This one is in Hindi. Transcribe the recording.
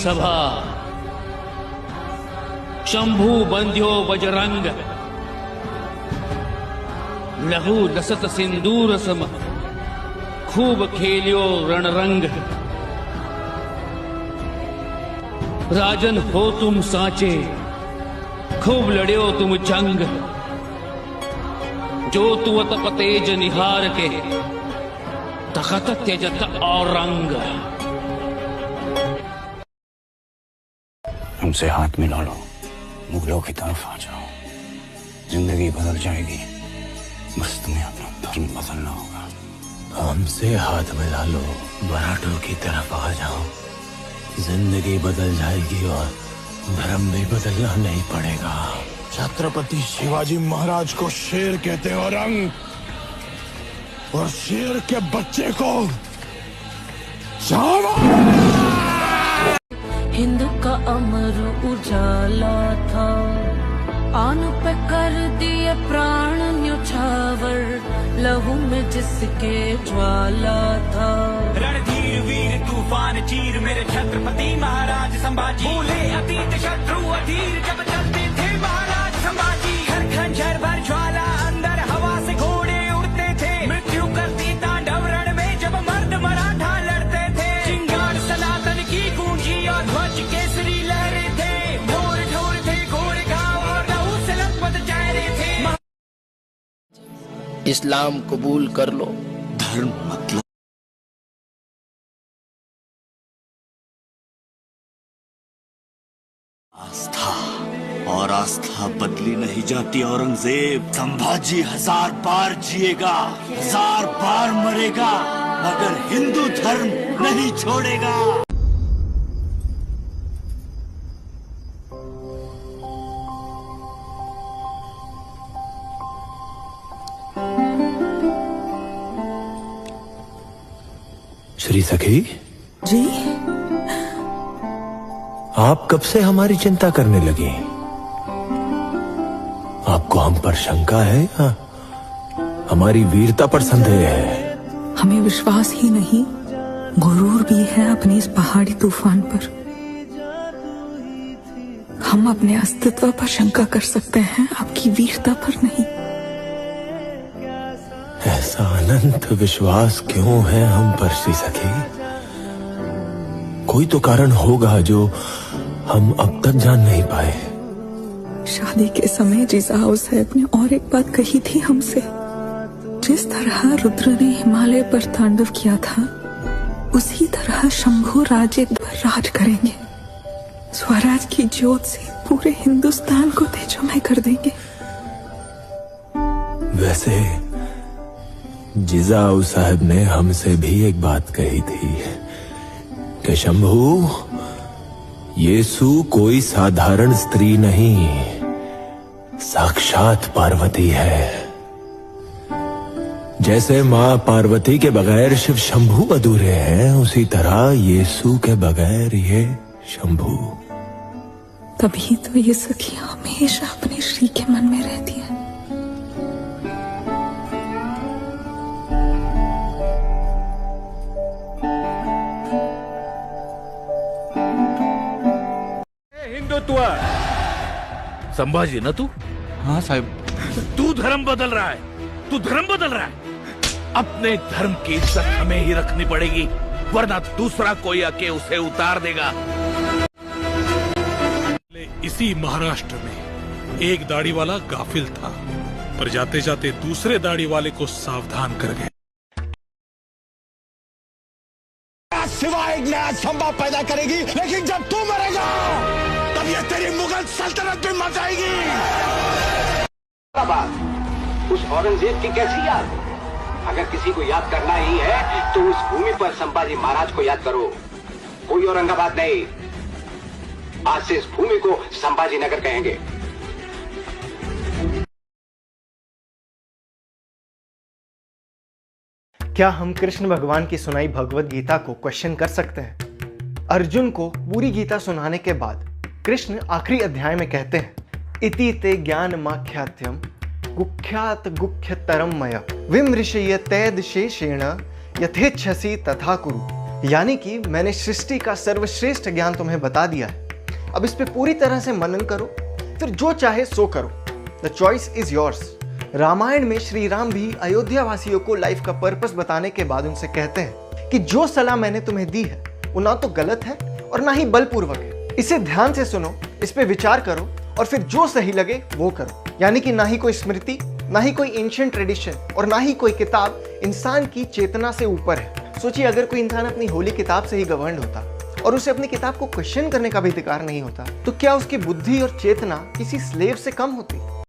सभा। शंभू बंध्यो बजरंग, लहू लसत सिंदूर सम, खूब खेलियो रणरंग। राजन हो तुम साचे, खूब लड़ियो तुम जंग। जो तुवत तेज निहार के, तखत त्यजत औरंग। हमसे हाथ मिला लो, मुगलों की तरफ आ जाओ। जिंदगी बदल जाएगी, बस तुम्हें अपना धर्म बदलना होगा। हमसे हाथ मिला लो, मराठों की तरफ आ जाओ। जिंदगी बदल जाएगी और धर्म भी बदलना नहीं पड़ेगा। छत्रपति शिवाजी महाराज को शेर कहते हैं औरंग, और शेर के बच्चे को हिंद का अमर उजाला था, आन पे कर दिए प्राण न्योछावर। लहू में जिसके ज्वाला था, रणधीर वीर तूफान चीर मेरे छत्रपति महाराज संभाजी। भूले अतीत शत्रु अधीर, जब चलते थे महाराज संभाजी। हर खंजर भर ज्वाला, अंदर हवा से घोड़े उड़ते थे। मृत्यु करती तांडव रण में, जब मर्द मराठा लड़ते थे। चिंगार सनातन की गूंजी और ध्वज केसरी लहरे थे। ढोर ढोर थे घोड़े घाव और लहू से लथपथ चेहरे थे। इस्लाम कबूल कर लो। धर्म मतलब आस्था, और आस्था बदली नहीं जाती औरंगजेब। संभाजी 1000 बार जिएगा, 1000 बार मरेगा, मगर हिंदू धर्म नहीं छोड़ेगा। श्री सखी जी आप कब से हमारी चिंता करने लगी? आपको हम पर शंका है या हमारी वीरता पर संदेह है? हमें विश्वास ही नहीं, गुरूर भी है अपने इस पहाड़ी तूफान पर। हम अपने अस्तित्व पर शंका कर सकते हैं, आपकी वीरता पर नहीं। ऐसा अनंत विश्वास क्यों है हम पर श्री सखी? कोई तो कारण होगा जो हम अब तक जान नहीं पाए। शादी के समय जिजाऊ साहब ने और एक बात कही थी हमसे। जिस तरह रुद्र ने हिमालय पर तांडव किया था, उसी तरह शंभू राज्य पर राज करेंगे। स्वराज की ज्योत से पूरे हिंदुस्तान को तेजोमय कर देंगे। वैसे जिजाऊ साहब ने हमसे भी एक बात कही थी कि शंभू, येसु कोई साधारण स्त्री नहीं, साक्षात पार्वती है। जैसे माँ पार्वती के बगैर शिव शंभू अधूरे हैं, उसी तरह येसु के बगैर ये शंभू। तभी तो ये सखी हमेशा अपने श्री के मन में रहती है। हिंदुत्व संभाजी ना तू? हाँ साहब। तू धर्म बदल रहा है, तू धर्म बदल रहा है। अपने धर्म की इज्जत हमें ही रखनी पड़ेगी, वरना दूसरा कोई आके उसे उतार देगा। इसी महाराष्ट्र में एक दाढ़ी वाला गाफिल था, पर जाते जाते दूसरे दाढ़ी वाले को सावधान कर गया। सिवाय एक नया संभव पैदा करेगी, लेकिन जब तू मरेगा तब ये तेरी मुगल सल्तनत भी मर जाएगी। उस औरंगजेब की कैसी याद? अगर किसी को याद करना ही है तो उस भूमि पर संभाजी महाराज को याद करो। कोई औरंगाबाद नहीं, आज से इस भूमि को संभाजी नगर कहेंगे। क्या हम कृष्ण भगवान की सुनाई भगवत गीता को क्वेश्चन कर सकते हैं? अर्जुन को पूरी गीता सुनाने के बाद कृष्ण आखिरी अध्याय में कहते हैं, इति ते ज्ञानमाख्यात्यम गुख्यात गुख्यतरम मया विमृशय तैद शेषेण यथेच्छसि तथा कुरु। यानी कि मैंने सृष्टि का सर्वश्रेष्ठ ज्ञान तुम्हें बता दिया है। अब इस पे पूरी तरह से मनन करो, फिर जो चाहे सो करो। The choice is yours. Ramayana में श्री राम भी अयोध्या वासियों को लाइफ का पर्पस बताने के बाद उनसे कहते हैं कि जो सलाह मैंने तुम्हें दी है वो ना तो गलत है और ना ही बलपूर्वक है। इसे ध्यान से सुनो, इस पे विचार करो और फिर जो सही लगे वो करो। यानी कि ना ही कोई स्मृति, ना ही कोई एंशिएंट ट्रेडिशन और ना ही कोई किताब इंसान की चेतना से ऊपर है। सोचिए, अगर कोई इंसान अपनी होली किताब से ही गवर्न होता और उसे अपनी किताब को क्वेश्चन करने का भी अधिकार नहीं होता, तो क्या उसकी बुद्धि और चेतना किसी स्लेव से कम होती?